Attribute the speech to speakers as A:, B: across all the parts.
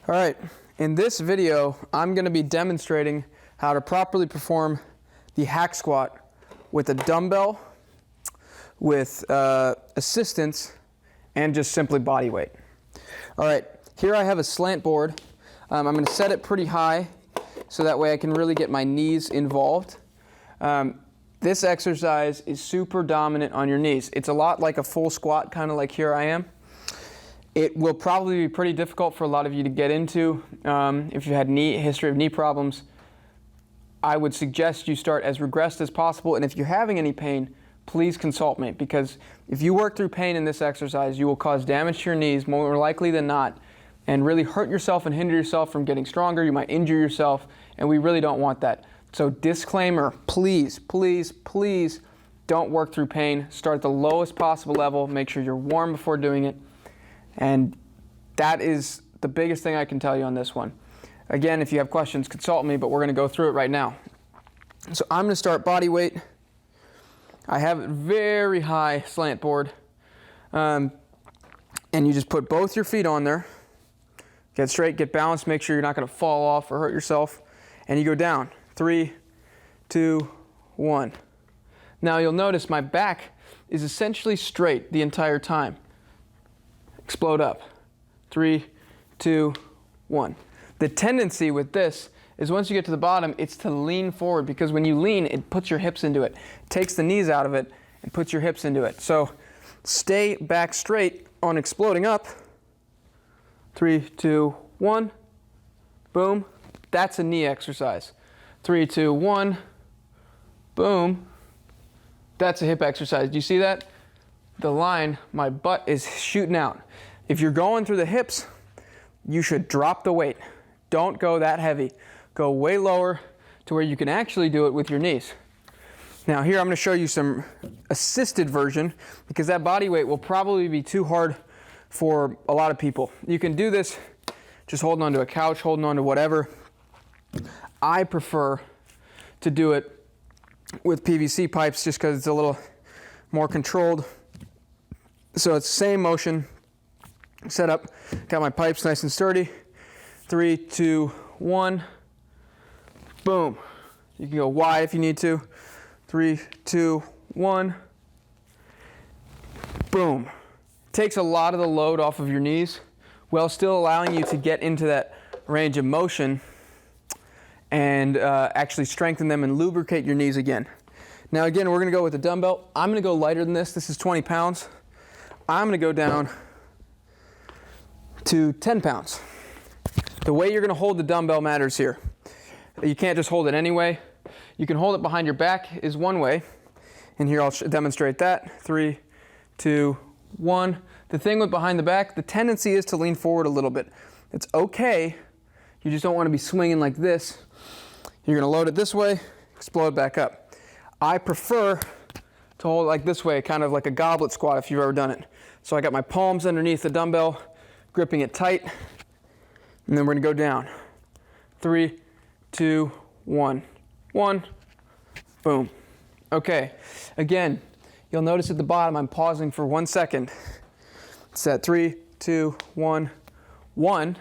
A: All right, in this video, I'm going to be demonstrating how to properly perform the hack squat with a dumbbell, with assistance, and just simply body weight. All right, here I have a slant board. I'm going to set it pretty high so that way I can really get my knees involved. This exercise is super dominant on your knees. It's a lot like a full squat, kind of like here I am. It will probably be pretty difficult for a lot of you to get into. If you had history of knee problems, I would suggest you start as regressed as possible. And if you're having any pain, please consult me, because if you work through pain in this exercise, you will cause damage to your knees more likely than not, and really hurt yourself and hinder yourself from getting stronger. You might injure yourself, and we really don't want that. So disclaimer, please, please, please don't work through pain. Start at the lowest possible level. Make sure you're warm before doing it. And that is the biggest thing I can tell you on this one. Again, if you have questions, consult me, but we're going to go through it right now. So I'm going to start body weight. I have a very high slant board. And you just put both your feet on there. Get straight, get balanced, make sure you're not going to fall off or hurt yourself. And you go down. 3, 2, 1. Now you'll notice my back is essentially straight the entire time. Explode up. 3, 2, 1. The tendency with this is once you get to the bottom, it's to lean forward, because when you lean, it puts your hips into it. Takes the knees out of it and puts your hips into it. So stay back straight on exploding up. 3, 2, 1. Boom. That's a knee exercise. 3, 2, 1. Boom. That's a hip exercise. Do you see that? The line, my butt is shooting out. If you're going through the hips, you should drop the weight. Don't go that heavy. Go way lower to where you can actually do it with your knees. Now here I'm going to show you some assisted version, because that body weight will probably be too hard for a lot of people. You can do this just holding onto a couch, holding onto whatever. I prefer to do it with PVC pipes just because it's a little more controlled. So it's the same motion, set up, got my pipes nice and sturdy. 3, 2, 1, boom. You can go wide if you need to. 3, 2, 1, boom. Takes a lot of the load off of your knees while still allowing you to get into that range of motion and actually strengthen them and lubricate your knees again. Now again, we're going to go with the dumbbell. I'm going to go lighter than this. This is 20 pounds. I'm going to go down to 10 pounds. The way you're going to hold the dumbbell matters here. You can't just hold it anyway. You can hold it behind your back is one way. And here I'll demonstrate that. 3, 2, 1. The thing with behind the back, the tendency is to lean forward a little bit. It's okay. You just don't want to be swinging like this. You're going to load it this way, explode back up. I prefer to hold it like this way, kind of like a goblet squat if you've ever done it. So I got my palms underneath the dumbbell, gripping it tight, and then we're going to go down. 3, 2, 1. 1. Boom. Okay. Again, you'll notice at the bottom I'm pausing for 1 second. Set 3, 2, 1, 1.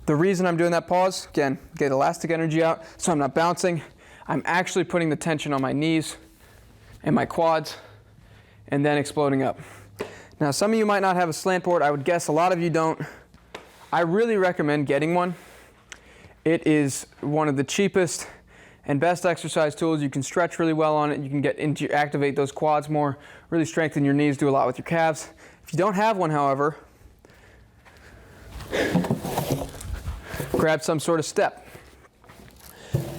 A: The reason I'm doing that pause, again, get elastic energy out, so I'm not bouncing. I'm actually putting the tension on my knees and my quads, and then exploding up. Now, some of you might not have a slant board. I would guess a lot of you don't. I really recommend getting one. It is one of the cheapest and best exercise tools. You can stretch really well on it. You can get into activate those quads more, really strengthen your knees, do a lot with your calves. If you don't have one, however, grab some sort of step.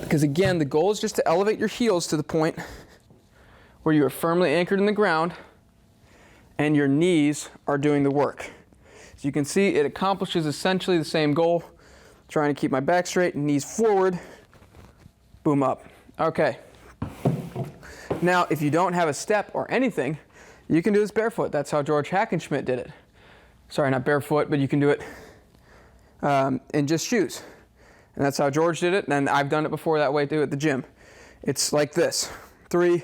A: Because again, the goal is just to elevate your heels to the point where you are firmly anchored in the ground and your knees are doing the work. As you can see, it accomplishes essentially the same goal. Trying to keep my back straight and knees forward. Boom up. Okay. Now, if you don't have a step or anything, you can do this barefoot. That's how George Hackenschmidt did it. Sorry, not barefoot, but you can do it in just shoes. And that's how George did it, and I've done it before that way too at the gym. It's like this. 3,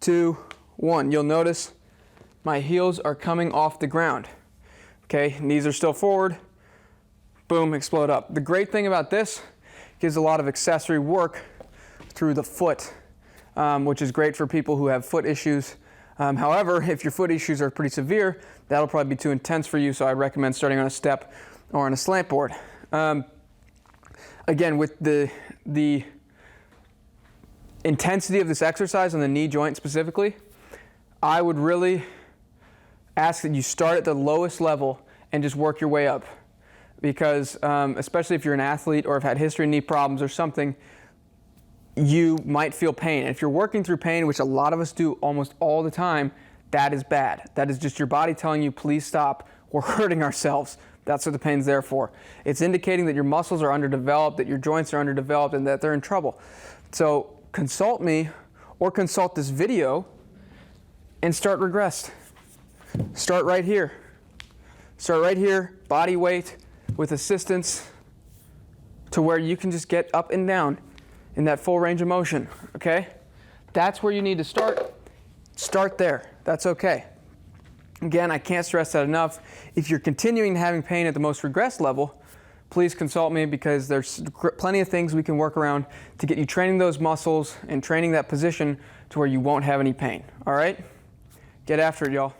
A: 2, 1. You'll notice my heels are coming off the ground. Okay, knees are still forward. boom, explode up. The great thing about this, gives a lot of accessory work through the foot, which is great for people who have foot issues. However, if your foot issues are pretty severe, that'll probably be too intense for you, so I recommend starting on a step or on a slant board. Again, with the intensity of this exercise on the knee joint specifically, I would really ask that you start at the lowest level and just work your way up. Because especially if you're an athlete or have had history of knee problems or something, you might feel pain. And if you're working through pain, which a lot of us do almost all the time, that is bad. That is just your body telling you, please stop, we're hurting ourselves. That's what the pain's there for. It's indicating that your muscles are underdeveloped, that your joints are underdeveloped, and that they're in trouble. So consult me or consult this video and start regressed. Start right here. Start right here, body weight with assistance to where you can just get up and down in that full range of motion, okay? That's where you need to start. Start there. That's okay. Again, I can't stress that enough. If you're continuing having pain at the most regressed level, please consult me, because there's plenty of things we can work around to get you training those muscles and training that position to where you won't have any pain, all right? Get after it, y'all.